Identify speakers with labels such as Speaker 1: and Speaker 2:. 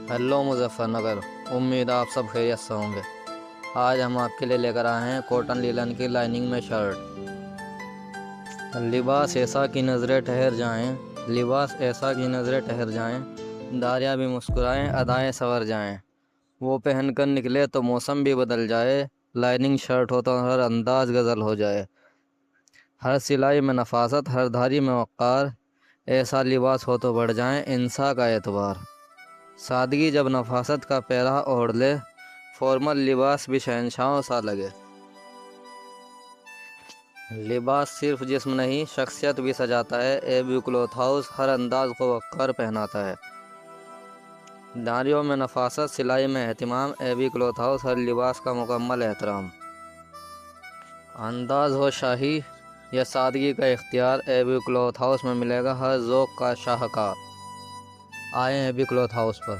Speaker 1: Hello Muzaffar नगर। उम्मीद आप सब खैरियत से होंगे। आज हम आपके लिए लेकर आए हैं कॉटन लीलन की लाइनिंग में शर्ट। लिबास ऐसा कि नज़रें ठहर जाएं, लिबास ऐसा कि नज़रें ठहर जाएं, दारियाँ भी मुस्कुराएं, अदाएं संवर जाएं। वो पहन कर निकले तो मौसम भी बदल जाए, लाइनिंग शर्ट हो तो हर अंदाज गज़ल हो जाए। हर सिलाई में नफासत, हर धारी में वक़ार, ऐसा लिबास हो तो बढ़ जाए इंसान का एतबार। सादगी जब नफासत का पहरा ओढ़ ले, फॉर्मल लिबास भी शहंशाहों सा लगे। लिबास सिर्फ जिस्म नहीं शख्सियत भी सजाता है। एबी क्लॉथ हाउस हर अंदाज को वक्कार पहनाता है। दारियों में नफासत, सिलाई में एहतिमाम, एबी क्लॉथ हाउस हर लिबास का मुकम्मल एहतराम। अंदाज हो शाही या सादगी का इख्तियार, एबी क्लॉथ हाउस में मिलेगा हर ज़ौक़ का शाहकार। आए एबी क्लॉथ हाउस पर।